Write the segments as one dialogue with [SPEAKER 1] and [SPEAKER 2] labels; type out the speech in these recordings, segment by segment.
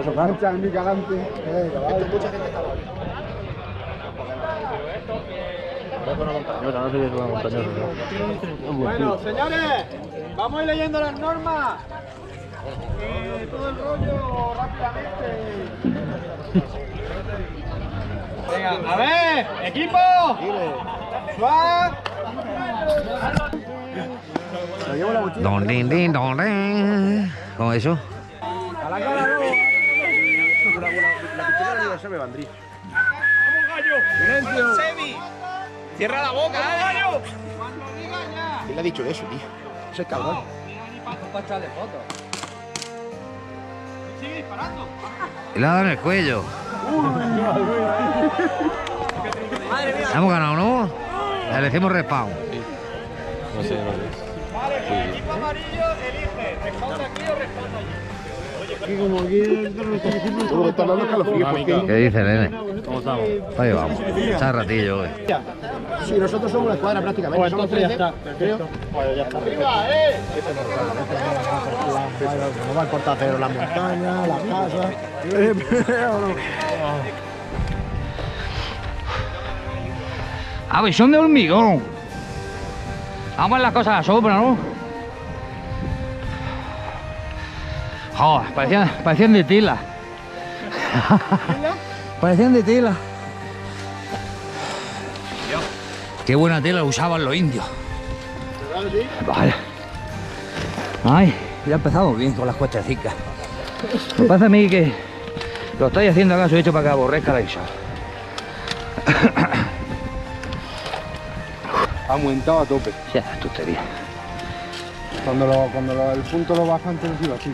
[SPEAKER 1] Eso cancha en mi galante. Mucha gente está
[SPEAKER 2] Bueno, señores, vamos a ir leyendo las normas. Todo el rollo rápidamente. Venga, a ver, equipo. Suave.
[SPEAKER 3] Don, din, din, don, din. ¿Cómo eso?
[SPEAKER 1] A la cara no. La pistola no se me vendría.
[SPEAKER 2] ¡Silencio! ¡Semi! ¡Cierra la boca, gallo!
[SPEAKER 1] ¿Quién le ha dicho eso, tío? Ese es cabrón.
[SPEAKER 2] Para echarle fotos. Sigue disparando.
[SPEAKER 3] Y le ha dado en el cuello.
[SPEAKER 2] Madre mía.
[SPEAKER 3] Hemos ganado, ¿no? Le decimos respawn.
[SPEAKER 4] No sé.
[SPEAKER 2] Vale, pues el equipo amarillo elige. ¿Responde aquí o responde allí?
[SPEAKER 1] Como que está dando escalofríos.
[SPEAKER 3] ¿Qué dice, nene?
[SPEAKER 4] ¿Cómo estamos?
[SPEAKER 3] Ahí vamos. Echar ratillo hoy.
[SPEAKER 1] Sí, nosotros somos una escuadra prácticamente. Somos 13. Creo.
[SPEAKER 4] Bueno, ya está.
[SPEAKER 2] ¡Arriba,
[SPEAKER 1] Nos va el portacero, la montaña, la casa.
[SPEAKER 3] ¡Ah, visión de hormigón! Vamos a ver las cosas a la sombra, ¿no? Joder, parecían de tila. Parecían de tela. Qué buena tela usaban los indios. Vale. Ay, ya empezamos bien con las cuestecicas. Me pasa a mí que lo estáis haciendo acaso hecho para que aborrezca la isla.
[SPEAKER 1] Ha aumentado a tope.
[SPEAKER 3] Ya, tontería.
[SPEAKER 1] Cuando el punto lo baja antes iba así.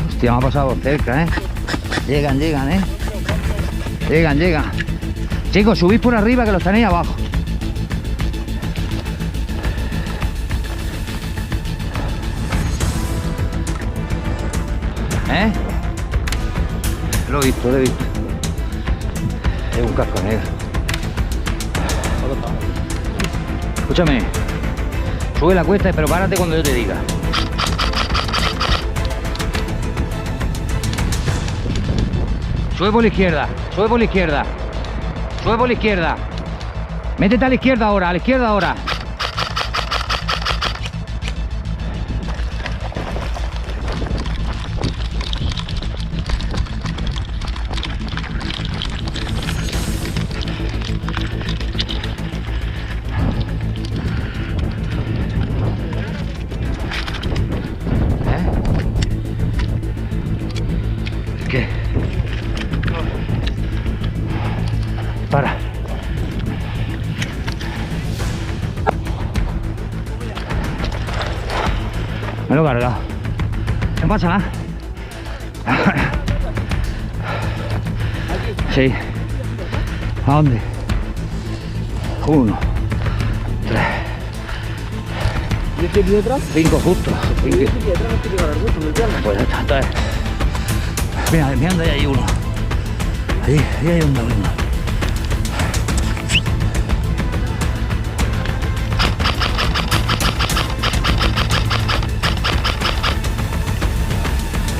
[SPEAKER 3] Hostia, me ha pasado cerca, ¿eh? Llegan, ¿eh? Llegan. Chicos, subid por arriba que los tenéis abajo. ¿Eh? Lo he visto. Es un casco negro. Escúchame. Sube la cuesta, pero párate cuando yo te diga. Sube por la izquierda. Métete a la izquierda ahora, ¿Qué? Para. Me lo he cargado. No pasa nada. Sí. ¿A dónde? 1, 3.
[SPEAKER 1] ¿Y este aquí detrás?
[SPEAKER 3] 5 justo.
[SPEAKER 1] ¿Y este aquí detrás no te llega el gusto del piano?
[SPEAKER 3] Pues ya está, entonces. Mira, anda, ahí hay uno. Ahí hay uno.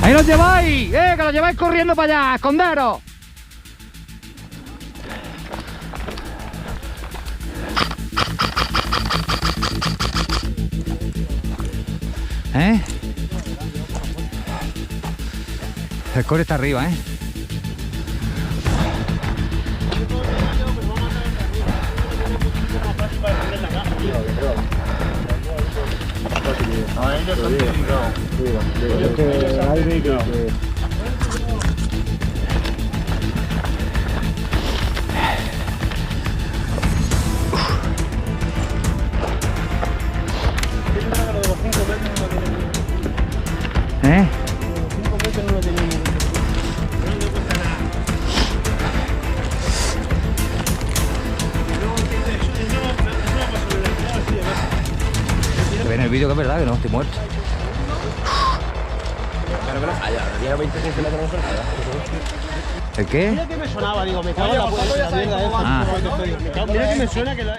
[SPEAKER 3] ¡Ahí los lleváis! ¡Que los lleváis corriendo para allá! ¡Esconderos! El core está arriba, vídeo que es verdad que no, estoy muerto. ¿El qué?
[SPEAKER 2] Mira que me sonaba, digo, me cago en la puta mierda esa.
[SPEAKER 3] Ah.
[SPEAKER 2] Mira que me suena que la...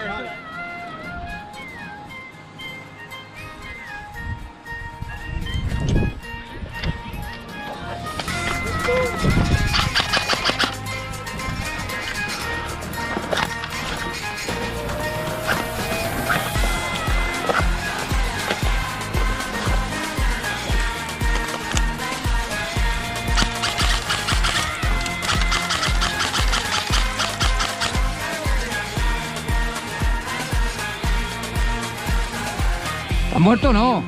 [SPEAKER 3] ¿Has muerto o no?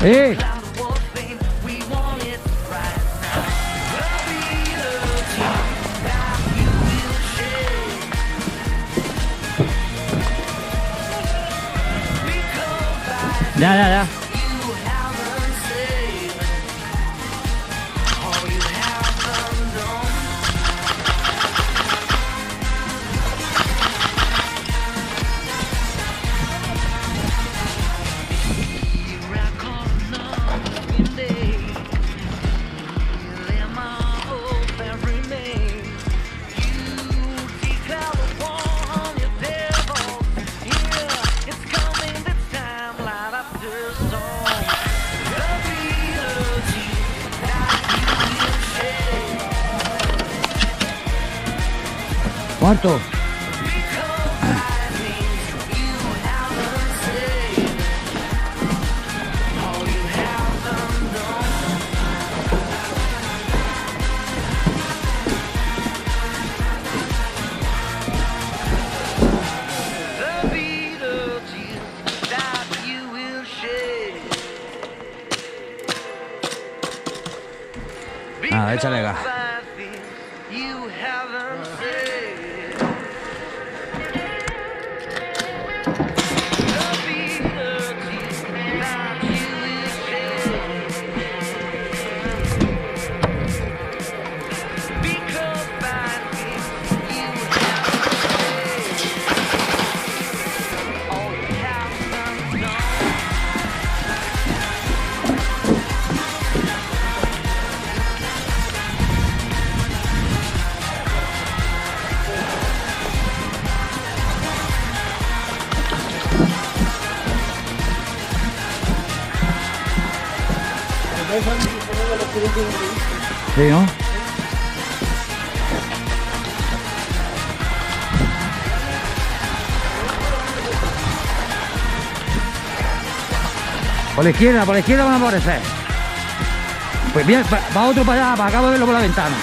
[SPEAKER 3] ¡Eh! Ya. Muerto. Nada, échale gas. Sí, ¿no? Por la izquierda van a aparecer. Pues bien, va otro para allá, para acabo de verlo por la ventana.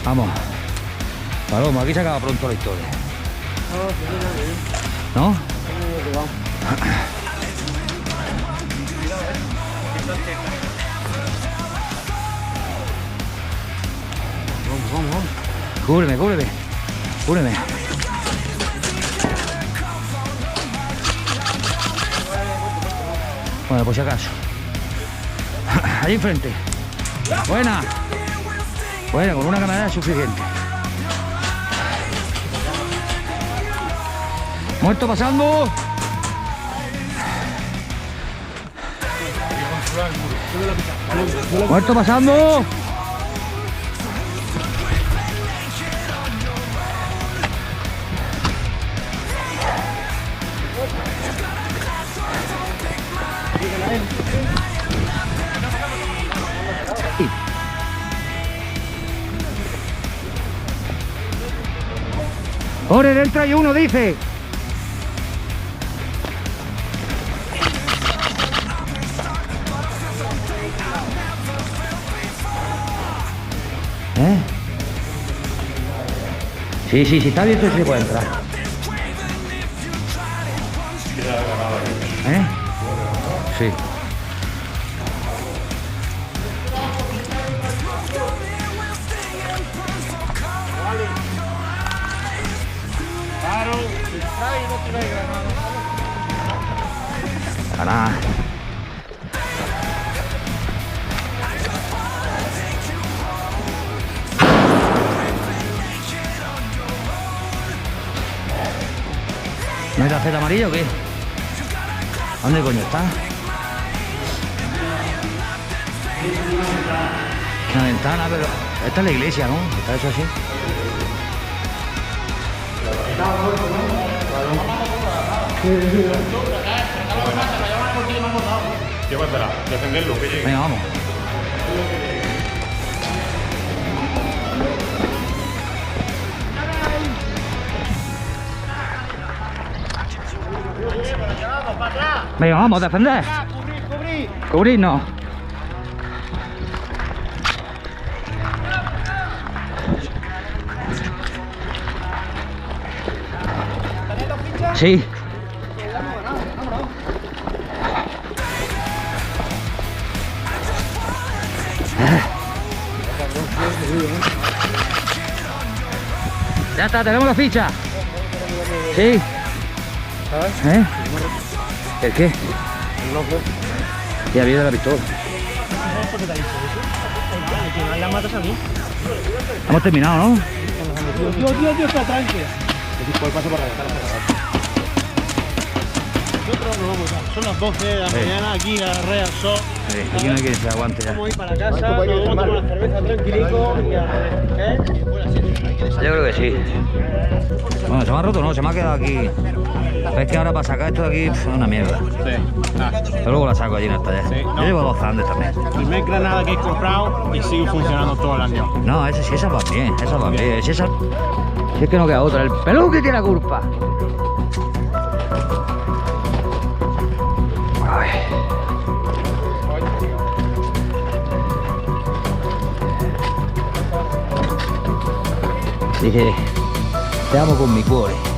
[SPEAKER 3] Vamos. Paloma, aquí se acaba pronto la historia. ¿No? Vamos. Cúbreme. Bueno, por si acaso. Ahí enfrente. Buena, con una cámara es suficiente. Muerto pasando. Muerto pasando. Ore, entra y uno dice. Sí, sí, sí, está abierto, sí se puede entrar. ¿Eh? Sí. Ganar. ¿No hay tarjeta amarilla o qué? ¿Dónde coño está? Una ventana, pero... Esta es la iglesia, ¿no? Está hecho así.
[SPEAKER 4] Llévatela, defenderlo, que llegue.
[SPEAKER 3] Venga, vamos. Venga, vamos, defender. Cubrirnos. Sí. Ya está, tenemos la ficha. Sí. ¿Eh? ¿El qué? Ya había de la pistola. Hemos terminado, ¿no?
[SPEAKER 2] Tío, está tranquilo. Nosotros nos vamos ya. Son las 12 de la mañana, aquí la Real Sol.
[SPEAKER 3] Sí, aquí no hay que se aguante ya.
[SPEAKER 2] Vamos a ir para casa, nos vamos a tomar una cerveza tranquilico y
[SPEAKER 3] Yo creo que sí. Bueno, se me ha roto, no, se me ha quedado aquí. Es que ahora para sacar esto de aquí es una mierda.
[SPEAKER 2] Sí.
[SPEAKER 3] Pero luego la saco allí en el taller.
[SPEAKER 2] Sí, no.
[SPEAKER 3] Yo llevo 2 Andes también.
[SPEAKER 2] Primer granada que he comprado y sigue funcionando todo el año.
[SPEAKER 3] No, esa va bien, esa va bien. Si es que no queda otra, el peluque tiene la culpa. Ay. Dije, te amo con mi cuore.